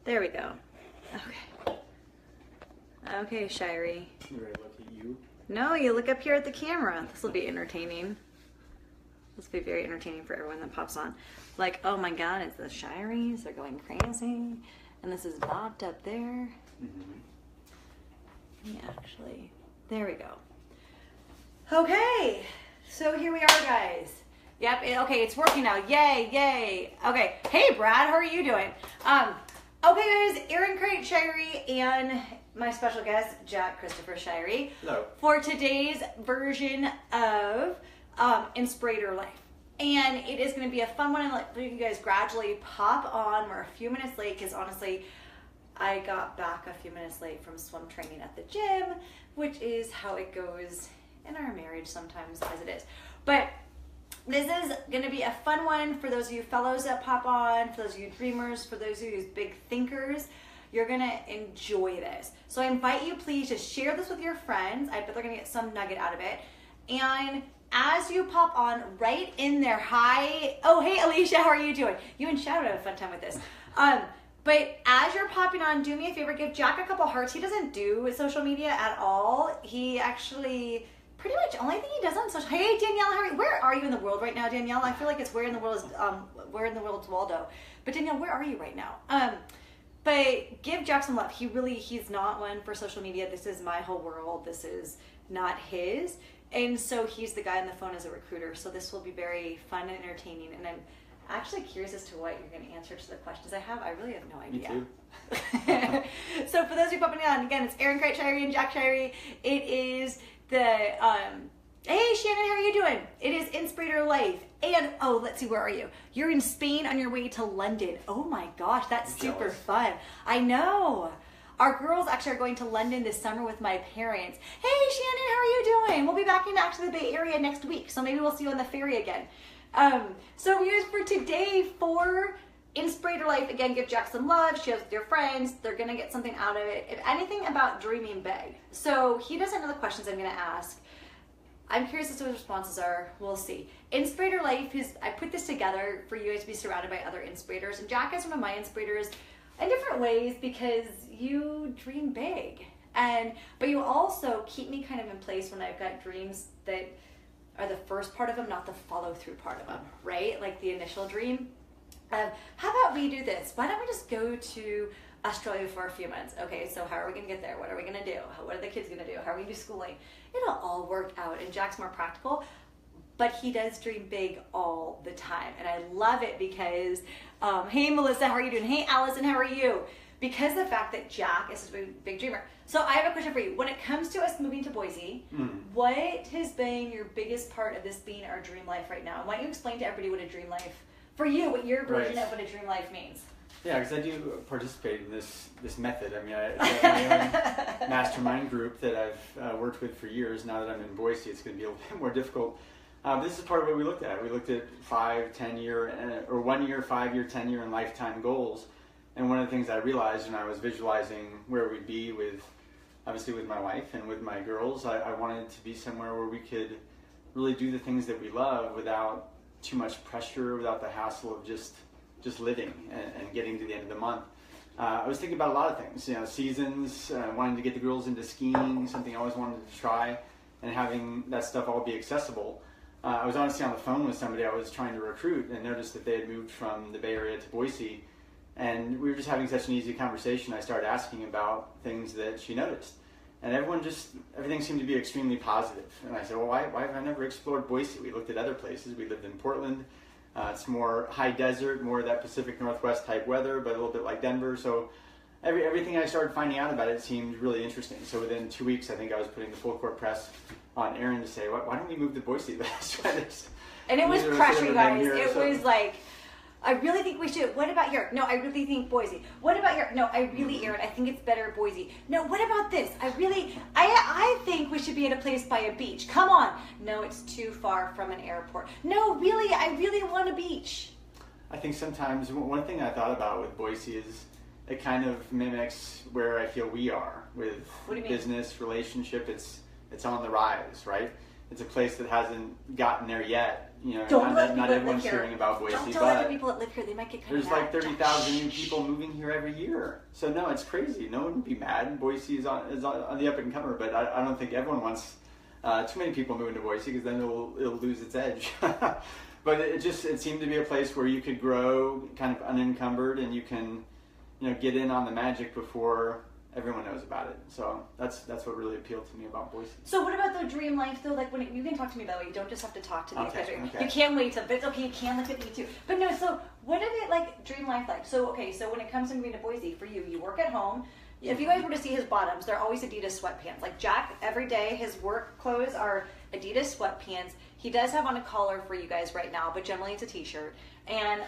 There we go. Okay. Okay, Shirey. You ready to look at you? No, you look up here at the camera. This will be entertaining. This will be very entertaining for everyone that pops on. Like, oh my God, it's the Shireys. They're going crazy. And this is bobbed up there. Yeah, actually. There we go. Okay. So here we are, guys. Yep. Okay, it's working now. Yay, yay. Okay. Hey, Brad, how are you doing? Okay, guys, Erin Kreitz Shirey and my special guest, Jack Christopher Shirey. Hello. For today's version of Inspirator Life. And it is going to be a fun one. And let you guys gradually pop on. We're a few minutes late because honestly, I got back a few minutes late from swim training at the gym, which is how it goes in our marriage sometimes as it is. But this is going to be a fun one for those of you fellows that pop on, for those of you dreamers, for those of you big thinkers. You're going to enjoy this. So I invite you please to share this with your friends. I bet they're going to get some nugget out of it. And as you pop on right in there, hi. Oh, hey, Alicia, how are you doing? You and Shadow have a fun time with this. But as you're popping on, do me a favor, give Jack a couple hearts. He doesn't do social media at all. He actually, pretty much only thing he does on social. Hey, Danielle, where are you in the world right now, Danielle? I feel like it's where in the world is Waldo. But Danielle, where are you right now? But give Jack some love. He's not one for social media. This is my whole world. This is not his. And so he's the guy on the phone as a recruiter. So this will be very fun and entertaining. And I'm actually curious as to what you're going to answer to the questions I have. I really have no idea. Me too. So for those of you popping on, again, it's Erin Kreitz Shirey and Jack Shirey. It is the, hey Shannon, how are you doing? It is Inspirator Life. And, oh, let's see, where are you? You're in Spain on your way to London. Oh my gosh, that's super fun. I know. Our girls actually are going to London this summer with my parents. Hey Shannon, how are you doing? We'll be back to the Bay Area next week, so maybe we'll see you on the ferry again. So here's for today for Inspirator Life. Again, give Jack some love, share with your friends. They're going to get something out of it. If anything about dreaming big. So he doesn't know the questions I'm going to ask. I'm curious as to what his responses are. We'll see. Inspirator Life is, I put this together for you guys to be surrounded by other inspirators. And Jack is one of my inspirators in different ways because you dream big. But you also keep me kind of in place when I've got dreams that are the first part of them, not the follow through part of them, right? Like the initial dream. How about we do this? Why don't we just go to Australia for a few months? Okay, so how are we going to get there? What are we going to do? What are the kids going to do? How are we going to do schooling? It'll all work out. And Jack's more practical, but he does dream big all the time. And I love it because, hey Melissa, how are you doing? Hey Allison, how are you? Because the fact that Jack is such a big dreamer. So I have a question for you. When it comes to us moving to Boise, what has been your biggest part of this being our dream life right now? Why don't you explain to everybody what a dream life, for you, what your version of what a dream life means? Yeah, because I do participate in this method. I mean, I have my own mastermind group that I've worked with for years. Now that I'm in Boise, it's going to be a little bit more difficult. This is part of what we looked at. We looked at 5, 10 year, or 1 year, 5 year, 10 year, and lifetime goals. And one of the things I realized when I was visualizing where we'd be obviously with my wife and with my girls, I wanted to be somewhere where we could really do the things that we love without too much pressure, without the hassle of just living and getting to the end of the month. I was thinking about a lot of things, seasons, wanting to get the girls into skiing, something I always wanted to try, and having that stuff all be accessible. I was honestly on the phone with somebody I was trying to recruit and noticed that they had moved from the Bay Area to Boise. And we were just having such an easy conversation. I started asking about things that she noticed. And everything seemed to be extremely positive. And I said, well, why have I never explored Boise? We looked at other places. We lived in Portland. It's more high desert, more of that Pacific Northwest type weather, but a little bit like Denver. So everything I started finding out about it seemed really interesting. So within 2 weeks, I think I was putting the full court press on Erin to say, why don't we move to Boise? And it was pressure, you guys. It was like, I really think we should. What about here? No, I really think Boise. What about here? No, I really, Erin, I think it's better Boise. No, what about this? I think we should be in a place by a beach. Come on. No, it's too far from an airport. No, really, I really want a beach. I think sometimes one thing I thought about with Boise is it kind of mimics where I feel we are with business, relationship. It's on the rise, right? It's a place that hasn't gotten there yet. Don't let not people everyone's live here. hearing about Boise, Don't tell other people that live here. They might get kind of there's like 30,000 new people moving here every year. So no, it's crazy. No one would be mad. Boise is on the up and comer, but I don't think everyone wants too many people moving to Boise, because then it'll lose its edge. But it seemed to be a place where you could grow kind of unencumbered, and you can, get in on the magic before everyone knows about it. So that's what really appealed to me about Boise. So what about the dream life though? Like you can talk to me, by the way. You don't just have to talk to these guys. Okay. You can't wait to, but it's okay, you can look at me too. But no, so what is it like, dream life like? So so when it comes to moving to Boise, for you work at home. If you guys were to see his bottoms, they're always Adidas sweatpants. Like Jack, every day his work clothes are Adidas sweatpants. He does have on a collar for you guys right now, but generally it's a t-shirt. And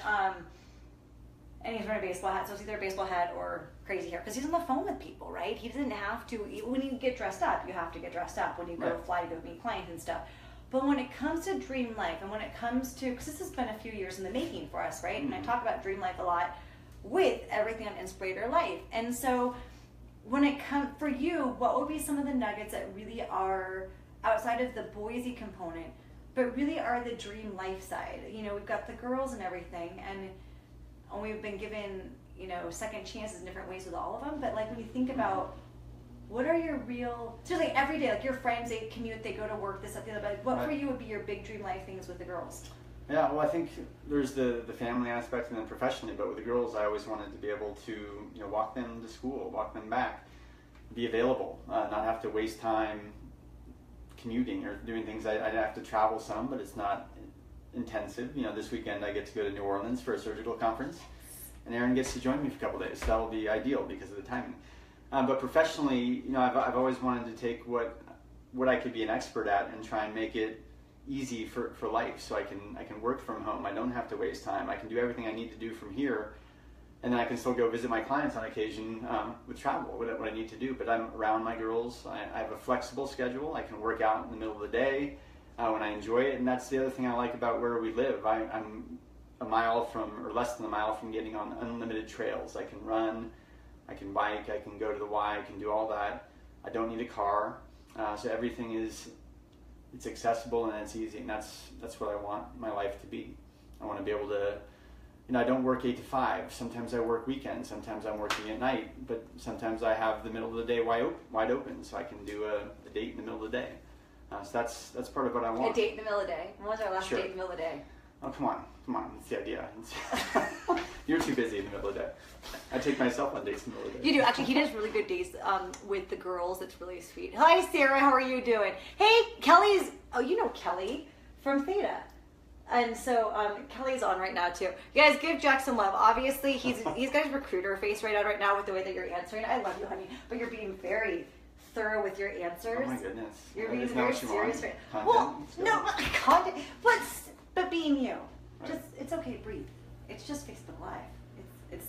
he's wearing a baseball hat, so it's either a baseball hat or crazy hair, because he's on the phone with people, right? He doesn't have to. When you get dressed up, you have to get dressed up. When you go fly to go meet clients and stuff. But when it comes to dream life, and when it comes to, because this has been a few years in the making for us, right? And I talk about dream life a lot with everything on Inspirator Life. And so when it comes, for you, what would be some of the nuggets that really are outside of the Boise component, but really are the dream life side? We've got the girls and everything, and we've been given, second chances in different ways with all of them. But like when you think about what are your real, so like every day, like your friends, they commute, they go to work, this, that, the other, but what for you would be your big dream life things with the girls? Yeah, well, I think there's the family aspect, and then professionally. But with the girls, I always wanted to be able to walk them to school, walk them back, be available, not have to waste time commuting or doing things. I have to travel some, but it's not intensive. This weekend I get to go to New Orleans for a surgical conference, and Erin gets to join me for a couple days. So that'll be ideal because of the timing. But professionally, I've always wanted to take what I could be an expert at and try and make it easy for life, so I can work from home. I don't have to waste time. I can do everything I need to do from here, and then I can still go visit my clients on occasion with travel, what I need to do. But I'm around my girls. I have a flexible schedule. I can work out in the middle of the day when I enjoy it, and that's the other thing I like about where we live. I'm a mile from, or less than a mile from, getting on unlimited trails. I can run, I can bike, I can go to the Y, I can do all that. I don't need a car, so everything it's accessible and it's easy, and that's what I want my life to be. I want to be able to, I don't work 8 to 5. Sometimes I work weekends. Sometimes I'm working at night, but sometimes I have the middle of the day wide open, so I can do a date in the middle of the day. So that's part of what I want. A date in the middle of the day. When was our last date in the middle of the day? Oh, come on. That's the idea. You're too busy in the middle of the day. I take myself on dates in the middle of the day. You do. Actually, he does really good dates with the girls. It's really sweet. Hi, Sarah. How are you doing? Hey, Kelly's... Oh, you know Kelly from Theta. And so Kelly's on right now, too. You guys, give Jack some love. Obviously, he's got his recruiter face right now with the way that you're answering. I love you, honey. But you're being very thorough with your answers. Oh, my goodness. You're being very serious. Content? Well, no, content. But being you. Just, it's okay, breathe. It's just Facebook Live.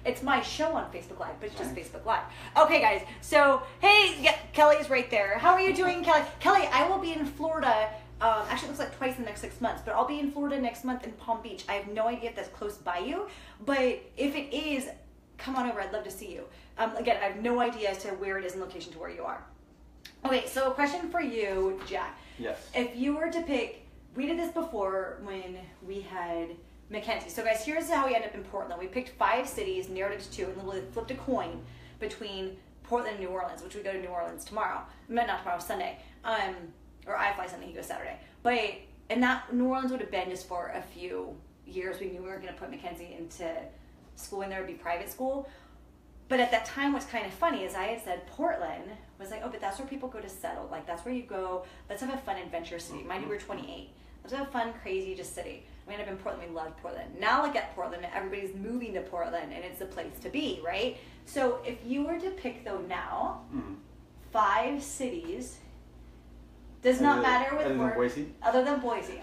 It's my show on Facebook Live, but it's just Facebook Live. Okay, guys. So, hey, yeah, Kelly's right there. How are you doing, Kelly? Kelly, I will be in Florida. Actually, it looks like twice in the next 6 months, but I'll be in Florida next month in Palm Beach. I have no idea if that's close by you, but if it is, come on over. I'd love to see you. Again, I have no idea as to where it is in location to where you are. Okay, so a question for you, Jack. Yes. If you were to pick, we did this before when we had Mackenzie. So guys, here's how we ended up in Portland. We picked 5 cities, narrowed it to 2, and literally flipped a coin between Portland and New Orleans, which we go to New Orleans tomorrow. Not tomorrow, Sunday. Or I fly Sunday, he goes Saturday. And that New Orleans would have been just for a few years. We knew we were going to put Mackenzie into school, and there would be private school. But at that time, what's kind of funny is I had said Portland was like, oh, but that's where people go to settle. Like, that's where you go. Let's have a fun adventure city. Mind you, we were 28. Let's have a fun, crazy just city. We ended up in Portland. We loved Portland. Now look at Portland. Everybody's moving to Portland, and it's the place to be, right? So if you were to pick, though, now, 5 cities, does not matter with work. Other than Boise.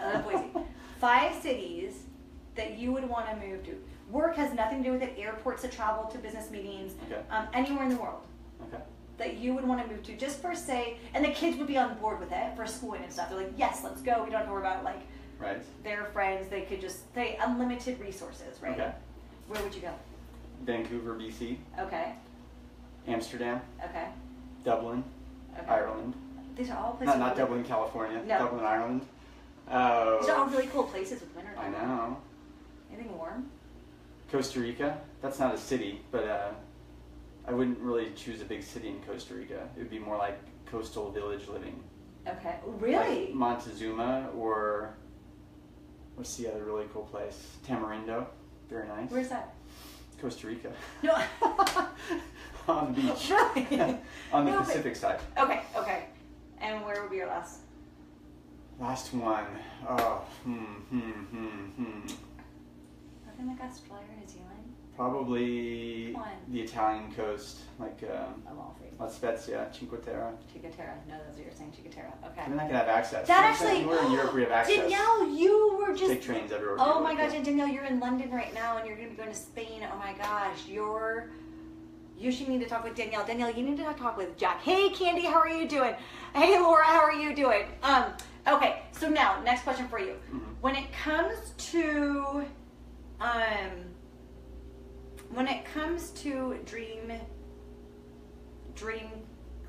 5 cities that you would want to move to. Work has nothing to do with it. Airports to travel to, business meetings, anywhere in the world. Okay. That you would want to move to, just for say, and the kids would be on board with it for schooling and stuff. They're like, yes, let's go. We don't have to worry about their friends. They could just say unlimited resources, right? Okay. Where would you go? Vancouver, BC. Okay. Amsterdam. Okay. Dublin. Okay. Ireland. These are all places. Not Dublin, California. No. Dublin, Ireland. Oh. These are all really cool places with winter. I know. Anything warm? Costa Rica. That's not a city, but I wouldn't really choose a big city in Costa Rica. It would be more like coastal village living. Okay. Really? Like Montezuma, or what's the other really cool place? Tamarindo. Very nice. Where's that? Costa Rica. No. On the beach. Really? On the Pacific side. Okay. And where would be your last? Last one. Oh. Nothing like Australia or New Zealand? Probably the Italian coast, like La Spezia, Cinque Terre. Cinque Terre. No, that's what you're saying, Cinque Terre. Okay. And then I can have access. That actually, we're in Europe, we have access. Danielle, you were just... Take trains everywhere. Oh my gosh, and Danielle, you're in London right now, and you're going to be going to Spain. Oh my gosh, you should need to talk with Danielle. Danielle, you need to talk with Jack. Hey, Candy, how are you doing? Hey, Laura, how are you doing? Okay, so now, next question for you. Mm-hmm. When it comes to dream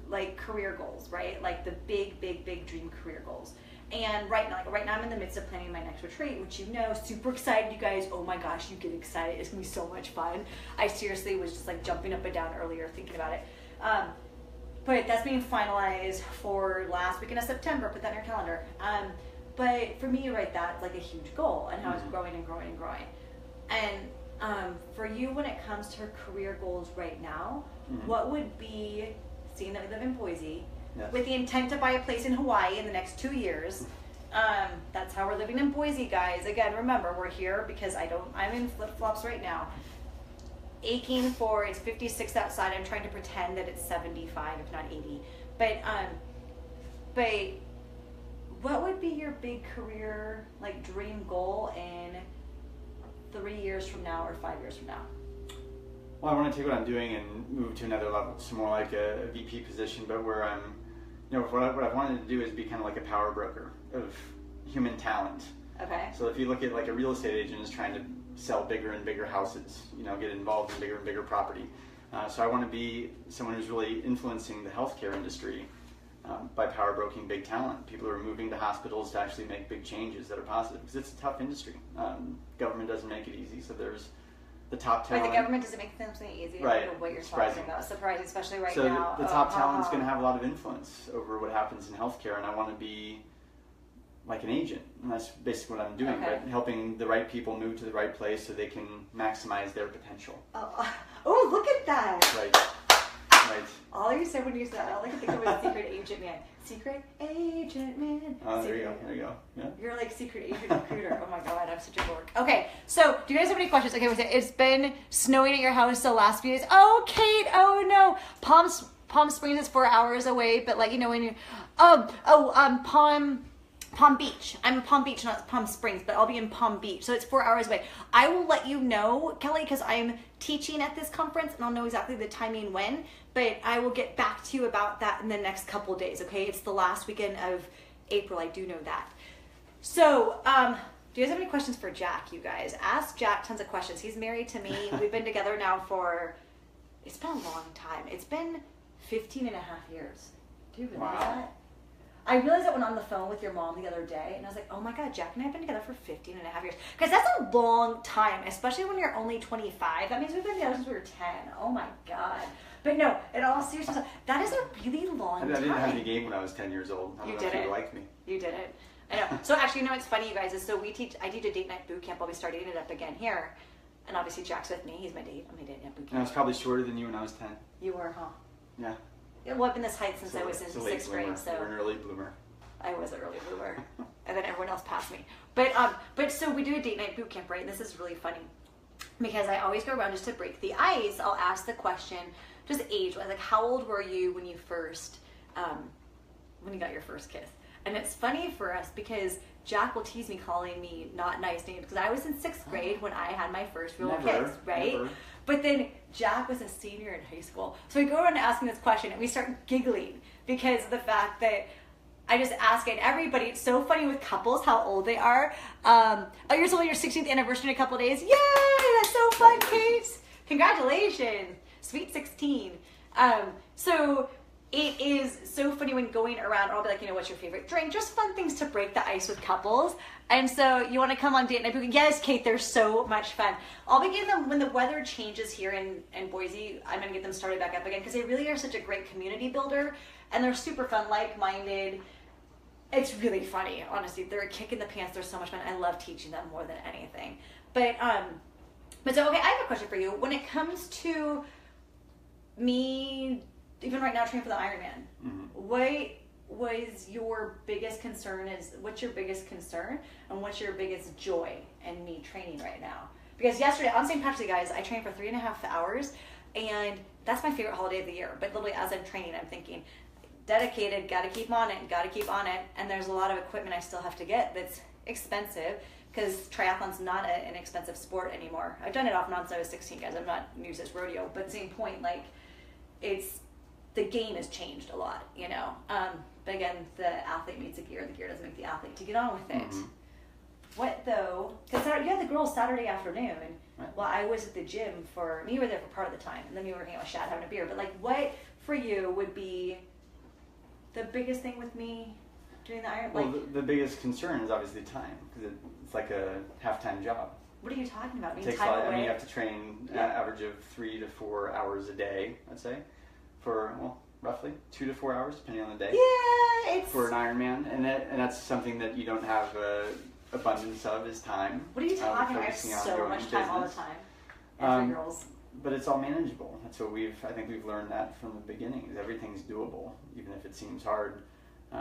like career goals, right? Like the big dream career goals. And right now I'm in the midst of planning my next retreat, which super excited, you guys. Oh my gosh, you get excited. It's gonna be so much fun. I seriously was just like jumping up and down earlier thinking about it. But that's being finalized for last weekend of September. Put that in your calendar. But for me, right, that's like a huge goal, and how it's growing and growing and growing. And for you, when it comes to career goals right now, what would be, seeing that we live in Boise, with the intent to buy a place in Hawaii in the next 2 years? That's how we're living in Boise, guys. Again, remember, we're here because I'm in flip-flops right now. Aching for, it's 56 outside. I'm trying to pretend that it's 75, if not 80. But what would be your big career, like, dream goal in 3 years from now or 5 years from now? Well, I want to take what I'm doing and move to another level. So more like a VP position, but where I'm, what I've wanted to do is be kind of like a power broker of human talent. Okay. So if you look at like a real estate agent is trying to sell bigger and bigger houses, get involved in bigger and bigger property. So I want to be someone who's really influencing the healthcare industry by power broking big talent. People are moving to hospitals to actually make big changes that are positive, because it's a tough industry. Government doesn't make it easy, so there's the top talent. Right, the government doesn't make something easy. Right. I don't know what you're talking about. Surprising, especially right so now. So the top talent is going to have a lot of influence over what happens in healthcare, and I want to be like an agent, and that's basically what I'm doing, right? Helping the right people move to the right place so they can maximize their potential. Oh, look at that! Right. All you said when you said that, all I could think of was Secret Agent Man. Secret Agent Man. Oh, there you go. Yeah. You're like Secret Agent Recruiter. Oh my God, I'm such a dork. Okay, so do you guys have any questions? Okay, it's been snowing at your house the last few days. Oh, Kate, oh no. Palm Springs is 4 hours away, but when you, Palm Beach. I'm in Palm Beach, not Palm Springs, but I'll be in Palm Beach. So it's 4 hours away. I will let you know, Kelly, because I'm teaching at this conference and I'll know exactly the timing when, but I will get back to you about that in the next couple of days, okay? It's the last weekend of April. I do know that. So, do you guys have any questions for Jack, you guys? Ask Jack tons of questions. He's married to me. We've been together now for, it's been a long time. It's been 15 and a half years. Do you realize that? I realized that when on the phone with your mom the other day, and I was like, oh my God, Jack and I have been together for 15 and a half years. Because that's a long time, especially when you're only 25. That means we've been together since we were 10. Oh my God. But no, in all seriousness, that is a really long time. I didn't have any game when I was 10 years old. I don't know if you liked me. You didn't. I know. So actually, it's funny, you guys, is so I teach a date night boot camp. I'll be starting it up again here. And obviously Jack's with me. He's my date. I'm my date night boot camp. And I was probably shorter than you when I was 10. You were, huh? Yeah. Well, I've been this height since I was in 6th grade. So you're an early bloomer. I was an early bloomer, and then everyone else passed me. But so we do a date night boot camp, right? And this is really funny because I always go around just to break the ice. I'll ask the question, just age-wise, like how old were you when you first, when you got your first kiss? And it's funny for us because Jack will tease me calling me not nice names because I was in 6th grade when I had my first real kiss, right? Never. But then Jack was a senior in high school, so we go around asking this question and we start giggling because of the fact that I just ask it. Everybody, it's so funny with couples how old they are. You're still on your 16th anniversary in a couple of days. Yay! That's so fun, Kate. Congratulations. Sweet 16. So it is so funny when going around, I'll be like, what's your favorite drink? Just fun things to break the ice with couples. And so you want to come on date night? Yes, Kate, they're so much fun. I'll be getting them when the weather changes here in Boise. I'm going to get them started back up again because they really are such a great community builder, and they're super fun, like-minded. It's really funny, honestly. They're a kick in the pants. They're so much fun. I love teaching them more than anything. But so, okay, I have a question for you. When it comes to me, even right now, training for the Ironman, what was your biggest concern? What's your biggest concern, and what's your biggest joy in me training right now? Because yesterday, on St. Patrick's Day, guys, I trained for 3.5 hours, and that's my favorite holiday of the year. But literally, as I'm training, I'm thinking, dedicated, got to keep on it, and there's a lot of equipment I still have to get that's expensive, because triathlon's not an expensive sport anymore. I've done it off and on since I was 16, guys. I'm not new to this rodeo, but same point, like, the game has changed a lot, but again, the athlete meets the gear doesn't make the athlete, to get on with it. What though, because you had the girls Saturday afternoon, right. Well, I was at the gym you were there for part of the time, and then you were hanging out with Shad having a beer, but like, what for you would be the biggest thing with me doing the Iron? Well, the biggest concern is obviously time, because it's like a half-time job. What are you talking about? It takes a lot. You have to train an average of 3 to 4 hours a day, I'd say, for roughly 2 to 4 hours, depending on the day. Yeah, it's for an Ironman, and that's something that you don't have abundance of is time. What are you talking about? I have so much time all the time. And for girls. But it's all manageable. That's what I think we've learned that from the beginning. Is everything's doable, even if it seems hard.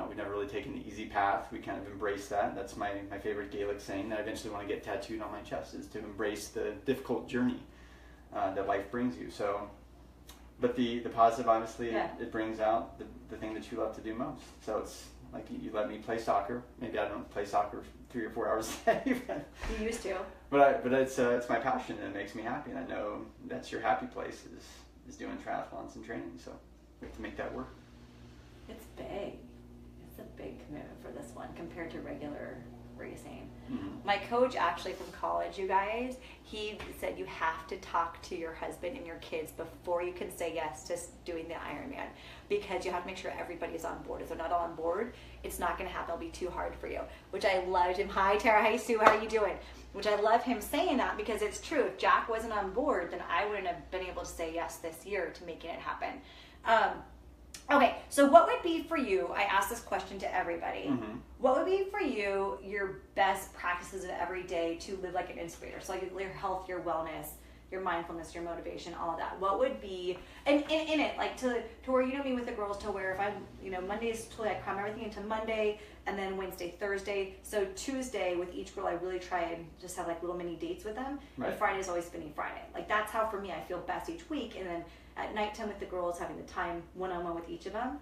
We've never really taken the easy path. We kind of embrace that. That's my favorite Gaelic saying that I eventually want to get tattooed on my chest, is to embrace the difficult journey that life brings you. So, but the positive, obviously, it brings out the thing that you love to do most. So it's like you let me play soccer. Maybe I don't play soccer 3 or 4 hours a day. You used to. But it's my passion, and it makes me happy. And I know that's your happy place is doing triathlons and training. So we have to make that work. It's big. It's a big commitment for this one compared to regular racing. My coach, actually from college, you guys, he said you have to talk to your husband and your kids before you can say yes to doing the Ironman, because you have to make sure everybody's on board. If they're not all on board, it's not going to happen. It'll be too hard for you, which I loved him. Hi, Tara. Hi, Sue. How are you doing? Which I love him saying that, because it's true. If Jack wasn't on board, then I wouldn't have been able to say yes this year to making it happen. Okay, so what would be for you, I asked this question to everybody, what would be for you your best practices of every day to live like an inspirator? So like your health, your wellness, your mindfulness, your motivation, all of that. What would be, and in it, like to where me with the girls, to where if I'm, Mondays, totally I cram everything into Monday, and then Wednesday, Thursday. So Tuesday with each girl, I really try and just have like little mini dates with them. Right. And Friday is always spinning Friday. Like that's how for me I feel best each week. And then at nighttime with the girls, having the time one-on-one with each of them.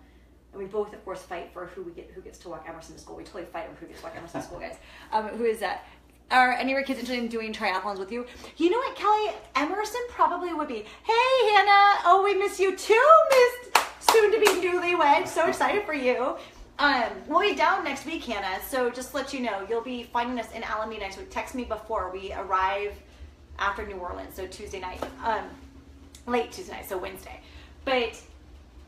And we both, of course, fight for who gets to walk Emerson to school. We totally fight over who gets to walk Emerson to school, guys. Who is that? Are any of your kids interested in doing triathlons with you? You know what, Kelly? Emerson probably would be. Hey, Hannah. Oh, we miss you too, Miss soon-to-be newlywed. So excited for you. We'll be down next week, Hannah. So just to let you know, you'll be finding us in Alameda. So text me before we arrive after New Orleans. So Tuesday night. Late Tuesday night, so Wednesday. But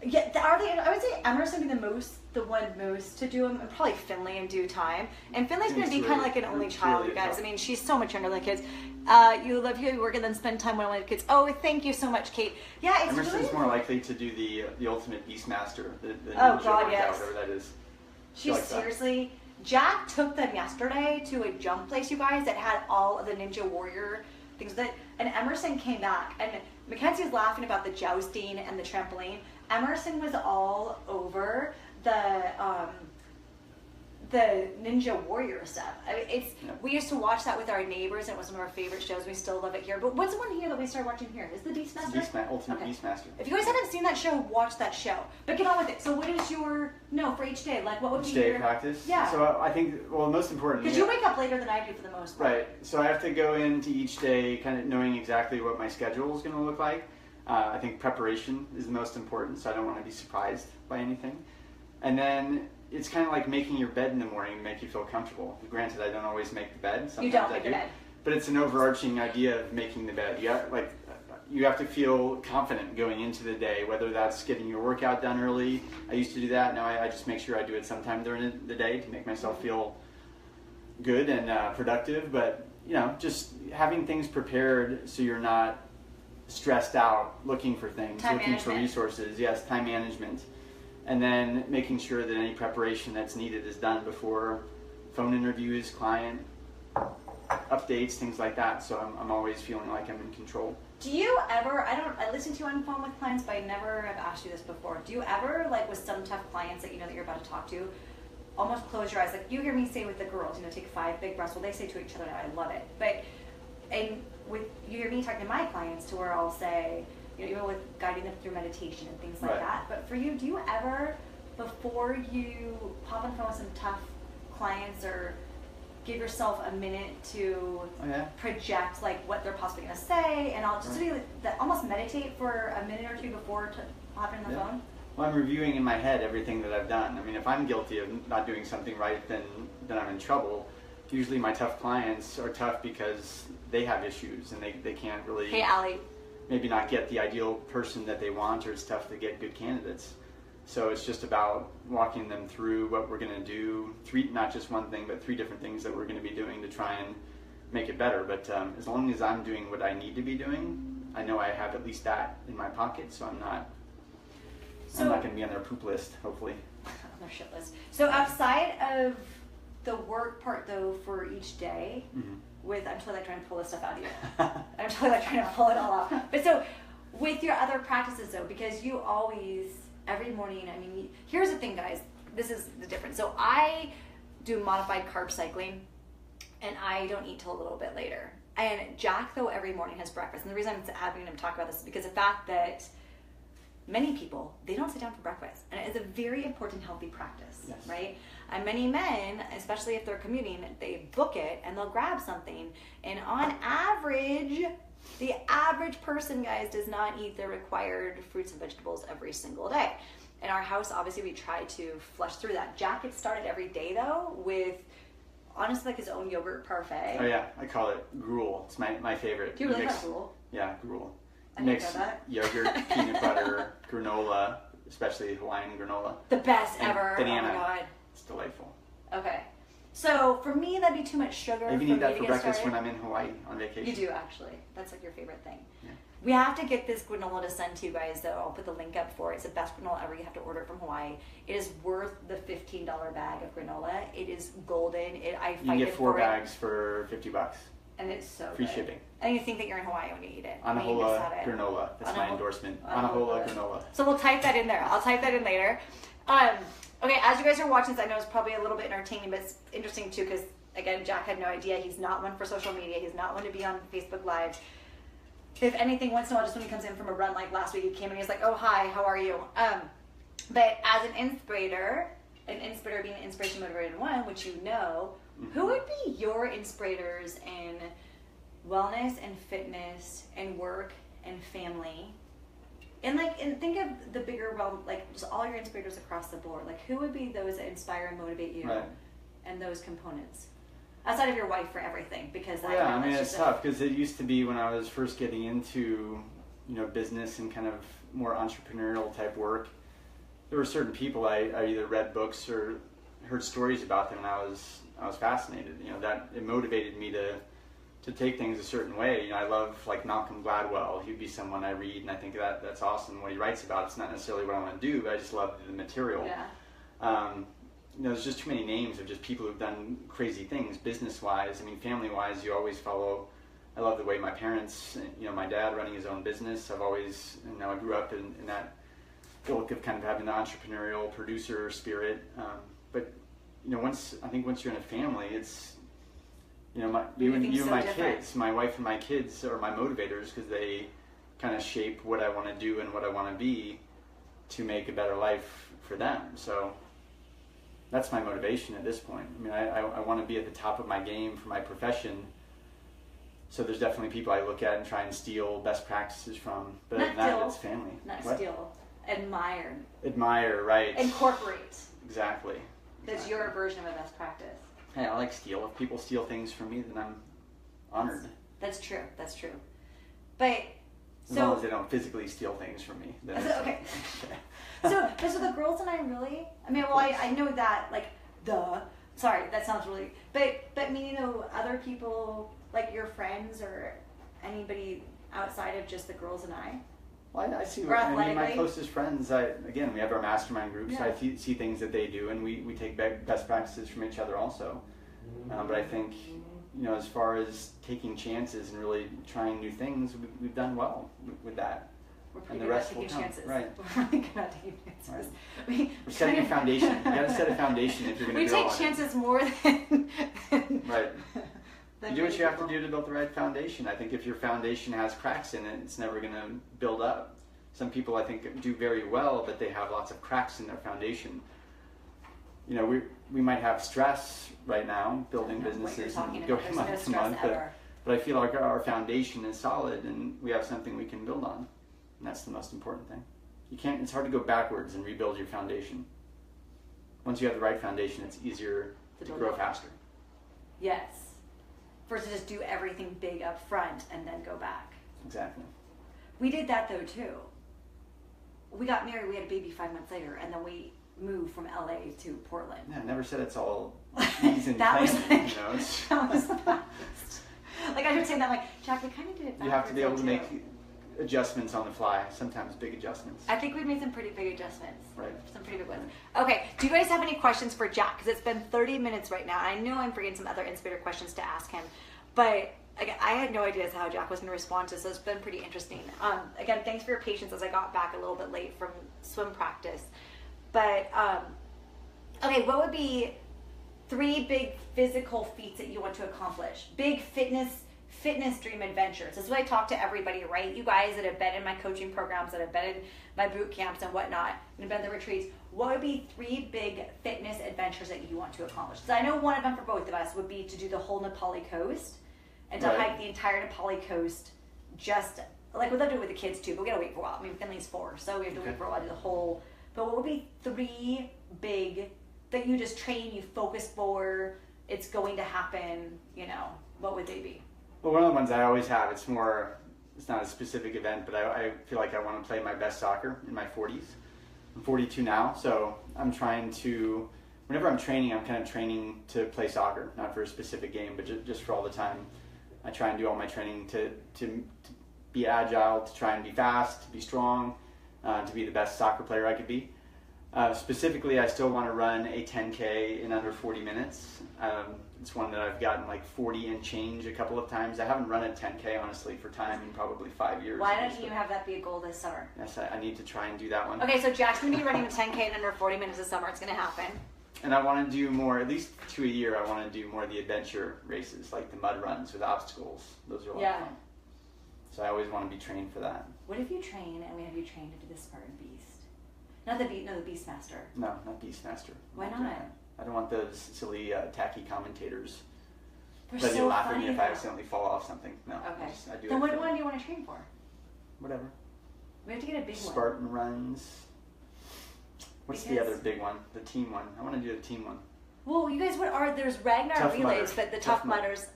yeah, I would say Emerson would be the one most to do them, and probably Finley in due time. And Finley's going to be kind of like an only child, you guys. I mean, she's so much younger than the kids. You live here, you work, and then spend time with one of the kids. Oh, thank you so much, Kate. Yeah, it's Emerson's really more likely to do the ultimate Beastmaster, the oh ninja God, workout, yes. whatever that is. She's seriously. Jack took them yesterday to a jump place, you guys, that had all of the Ninja Warrior things that, and Emerson came back, and Mackenzie's laughing about the jousting and the trampoline. Emerson was all over the Ninja Warrior stuff. I mean, we used to watch that with our neighbors, and it was one of our favorite shows. We still love it here. But what's the one here that we started watching here? Is the Beastmaster? Ultimate Beastmaster. If you guys haven't seen that show, watch that show. But get on with it. So what is for each day? Like what would each be day your practice? Yeah. So I think, well, most important. Because you wake up later than I do for the most part. Right. So I have to go into each day kind of knowing exactly what my schedule is going to look like. I think preparation is the most important, so I don't want to be surprised by anything. And then it's kind of like making your bed in the morning to make you feel comfortable. Granted, I don't always make the bed. Sometimes you don't I make do. the bed. But it's an overarching idea of making the bed. you have to feel confident going into the day, whether that's getting your workout done early. I used to do that. Now I just make sure I do it sometime during the day to make myself feel good and productive. But, you know, just having things prepared so you're not stressed out looking for things, looking for resources. Yes, time management. And then making sure that any preparation that's needed is done before phone interviews, client updates, things like that. So I'm always feeling like I'm in control. Do you ever, I listen to you on phone with clients, but I never have asked you this before. Do you ever, like with some tough clients that you know that you're about to talk to, almost close your eyes? Like you hear me say with the girls, you know, take 5 big breaths. Well, they say to each other, I love it. But, and with, you hear me talking to my clients to where I'll say, you know, even with guiding them through meditation and things like that. But for you, do you ever, before you pop on the phone with some tough clients, or give yourself a minute to project like what they're possibly going to say, and I'll just do that, almost meditate for a minute or two before hopping on the phone? Well, I'm reviewing in my head everything that I've done. I mean, if I'm guilty of not doing something right, then I'm in trouble. Usually my tough clients are tough because they have issues and they can't really maybe not get the ideal person that they want, or it's tough to get good candidates. So it's just about walking them through what we're going to do, not just one thing, but 3 different things that we're going to be doing to try and make it better. But as long as I'm doing what I need to be doing, I know I have at least that in my pocket, so I'm not going to be on their poop list, hopefully. On their shit list. So outside of the work part, though, for each day, I'm totally like trying to pull this stuff out of you. I'm totally like trying to pull it all out. But so with your other practices, though, because you always, every morning, I mean, here's the thing, guys. This is the difference. So I do modified carb cycling, and I don't eat till a little bit later. And Jack, though, every morning has breakfast. And the reason I'm having him talk about this is because the fact that many people, they don't sit down for breakfast. And it is a very important, healthy practice, right? And many men, especially if they're commuting, they book it and they'll grab something. And on average, the average person, guys, does not eat their required fruits and vegetables every single day. In our house, obviously, we try to flush through that. Jack gets started every day, though, with honestly like his own yogurt parfait. Oh yeah, I call it gruel. It's my favorite. Do you really like gruel? Yeah, gruel. I didn't know that. Yogurt, peanut butter, granola, especially Hawaiian granola. The best ever. Banana. Oh my God. It's delightful. Okay. So for me, that'd be too much sugar. I even eat that for breakfast when I'm in Hawaii on vacation. You do, actually. That's like your favorite thing. Yeah. We have to get this granola to send to you guys, though. I'll put the link up for it. It's the best granola ever. You have to order it from Hawaii. It is worth the $15 bag of granola. It is golden. You can get 4 bags for $50. And it's so free good. Shipping. And you think that you're in Hawaii when you eat it. Anahola granola. That's my endorsement. Anahola granola. So we'll type that in there. I'll type that in later. Okay, as you guys are watching this, I know it's probably a little bit entertaining, but it's interesting too, because again, Jack had no idea. He's not one for social media. He's not one to be on Facebook Live. If anything, once in a while, just when he comes in from a run, like last week, he came in, he's like, oh, hi, how are you? But as an Inspirator being an Inspiration Motivated One, which you know, who would be your inspirators in wellness and fitness and work and family? And think of the bigger realm, like just all your inspirators across the board. Like who would be those that inspire and motivate you, and those components? Outside of your wife for everything, because it's tough because it used to be when I was first getting into, business and kind of more entrepreneurial type work. There were certain people I either read books or heard stories about them, and I was fascinated. That it motivated me to take things a certain way. I love like Malcolm Gladwell. He'd be someone I read, and I think that's awesome what he writes about. It's not necessarily what I want to do, but I just love the material. There's just too many names of just people who've done crazy things business-wise. I mean, family-wise, you always follow. I love the way my parents, my dad running his own business. I've always, I grew up in that ilk of kind of having the entrepreneurial producer spirit. But once you're in a family, it's you and my kids, my wife and my kids are my motivators because they kind of shape what I want to do and what I want to be to make a better life for them. So that's my motivation at this point. I mean, I want to be at the top of my game for my profession. So there's definitely people I look at and try and steal best practices from. But other than that, it's family. Not steal. Admire. Admire, right. Incorporate. Exactly. That's your version of a best practice. Hey, I like steal. If people steal things from me, then I'm honored. That's true. That's true. But As long as they don't physically steal things from me. Then it's okay. So the girls and I really, I mean, well, I know that, like, sorry, that sounds really, but meaning though, other people, like your friends or anybody outside of just the girls and I? Well, I see, I mean, my closest friends, again, we have our mastermind groups, yeah. I see things that they do, and we take best practices from each other also. But I think, as far as taking chances and really trying new things, we've done well with that. We're pretty good at taking chances. Right. We're really good at taking chances. Right. We're setting a foundation. You got to set a foundation if you're going to grow on it. We take chances more than... Right. You do what you have to do to build the right foundation. I think if your foundation has cracks in it, it's never going to build up. Some people, I think, do very well, but they have lots of cracks in their foundation. We might have stress right now, building businesses and going month to month, but I feel like our foundation is solid and we have something we can build on. And that's the most important thing. It's hard to go backwards and rebuild your foundation. Once you have the right foundation, it's easier to grow faster. Yes. Versus just do everything big up front and then go back. Exactly. We did that though too. We got married, we had a baby 5 months later, and then we moved from LA to Portland. Yeah, I never said it's all easy and planning, That was the best. Like I should say that, like, Jack, we kind of did it backwards. You have to be able to make adjustments on the fly, sometimes big adjustments. I think we've made some pretty big adjustments. Right. Some pretty big ones. Okay, do you guys have any questions for Jack? Because it's been 30 minutes right now. I know I'm forgetting some other Inspirator questions to ask him, but I had no idea how Jack was going to respond to this, so it's been pretty interesting. Again, thanks for your patience as I got back a little bit late from swim practice. But, okay, what would be 3 big physical feats that you want to accomplish? Big fitness dream adventures. This is what I talk to everybody, right? You guys that have been in my coaching programs, that have been in my boot camps and whatnot, and have been in the retreats, what would be 3 big fitness adventures that you want to accomplish? So I know one of them for both of us would be to do the whole Nepali coast and to hike the entire Nepali coast, just like we'd love to do it with the kids too, but we gotta wait for a while. I mean, Finley's 4, so we have to wait for a while to do the whole. But what would be 3 big that you just train, you focus for, it's going to happen, what would they be? Well, one of the ones I always have, it's not a specific event, but I feel like I want to play my best soccer in my 40s. I'm 42 now, so I'm trying to, whenever I'm training, I'm kind of training to play soccer, not for a specific game, but just for all the time. I try and do all my training to be agile, to try and be fast, to be strong, to be the best soccer player I could be. Specifically, I still want to run a 10K in under 40 minutes. It's one that I've gotten like 40 and change a couple of times. I haven't run a 10K, honestly, for time in probably 5 years. Why don't you have that be a goal this summer? Yes, I need to try and do that one. Okay, so Jack's going to be running a 10K in under 40 minutes this summer. It's going to happen. And I want to do more, at least 2 a year, I want to do more of the adventure races, like the mud runs with obstacles. Those are a lot of fun. So I always want to be trained for that. What if you train, and we have you trained to do the Spartan Beast? Not the Beastmaster. No, not Beastmaster. Why not? I don't want those silly, tacky commentators. They're But so you'll laugh at funny me if I accidentally fall off something. No. Okay. I do then what one do you want to train for? Whatever. We have to get a big one. Spartan runs. What's the other big one? The team one. I want to do the team one. Well, you guys, there's Ragnar Tough relays, Mudder. but the Tough Mudders,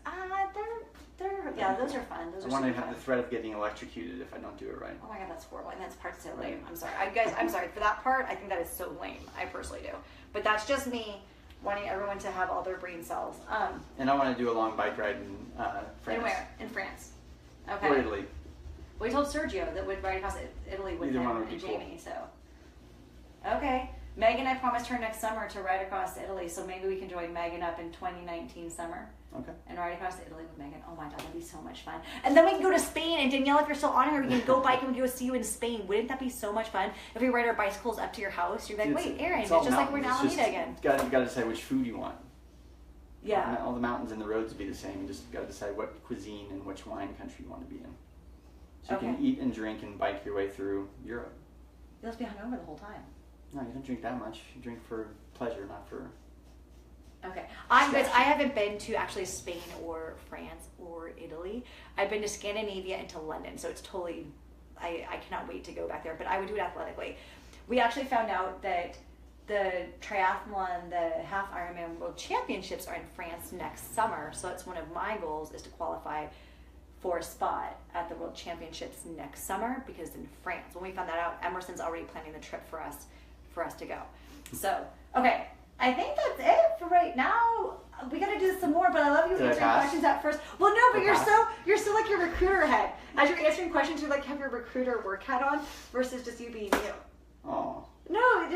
those are fun. I want to have the threat of getting electrocuted if I don't do it right. Oh my god, that's horrible. And that's part so lame. I'm sorry. Guys, I'm sorry. For that part, I think that is so lame. I personally do. But that's just me wanting everyone to have all their brain cells. And I want to do a long bike ride in France. In where? In France. Okay. Or Italy. We told Sergio that we'd ride across Italy with Either him one would and be Jamie, so. Okay. Megan, I promised her next summer to ride across Italy, so maybe we can join Megan up in 2019 summer. Okay. And ride across Italy with Megan. Oh my god, that'd be so much fun. And then we can go to Spain, and Danielle, if you're still on here, we can go bike and we can go see you in Spain. Wouldn't that be so much fun? If we ride our bicycles up to your house, you're like, wait, Erin, it's just like we're in Alameda again. You got to decide which food you want. Yeah. All the mountains and the roads would be the same. You just got to decide what cuisine and which wine country you want to be in. So you can eat and drink and bike your way through Europe. You'll just be hungover the whole time. No, you don't drink that much. You drink for pleasure, not for... Okay. I haven't been to actually Spain or France or Italy. I've been to Scandinavia and to London, so it's totally... I cannot wait to go back there, but I would do it athletically. We actually found out that the triathlon, the half Ironman World Championships are in France next summer, so that's one of my goals, is to qualify for a spot at the World Championships next summer, because in France, when we found that out, Emerson's already planning the trip for us to go. So, okay, I think that's it for right now. We gotta do some more, but I love you answering questions at first. Well, no, but you're still like your recruiter head. As you're answering questions, you like have your recruiter work hat on versus just you being you. Oh. No,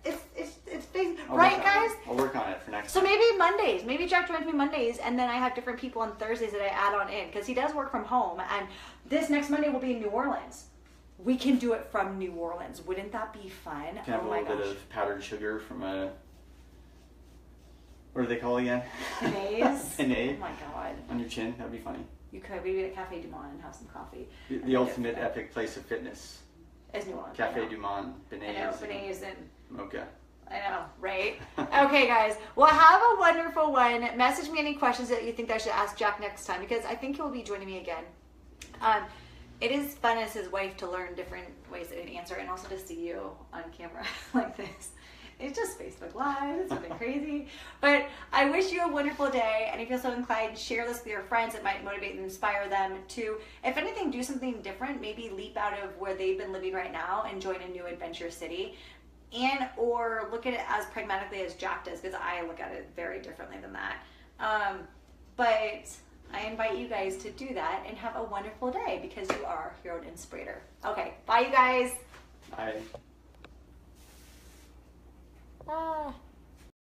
it's big, right, guys? I'll work on it for next So time. maybe Mondays. Maybe Jack joins me Mondays, and then I have different people on Thursdays that I add on in, because he does work from home. And this next Monday will be in New Orleans. We can do it from New Orleans. Wouldn't that be fun? Can have a little bit of powdered sugar from a, what do they call it again? Beignets. Beignets. Oh my God. On your chin. That'd be funny. You could maybe at Cafe Du Monde and have some coffee. The ultimate epic place of fitness. Is New Orleans. Cafe Du Monde. Beignets. I know, beignets and mocha. I know, right? Okay, guys. Well, have a wonderful one. Message me any questions that you think I should ask Jack next time, because I think he'll be joining me again. It is fun as his wife to learn different ways that he'd answer, and also to see you on camera like this. It's just Facebook Live. It's something crazy. But I wish you a wonderful day, and if you feel so inclined, share this with your friends. It might motivate and inspire them to, if anything, do something different. Maybe leap out of where they've been living right now and join a new adventure city. And or look at it as pragmatically as Jack does, because I look at it very differently than that. But I invite you guys to do that and have a wonderful day, because you are your own inspirator. Okay, bye you guys. Bye. Ah.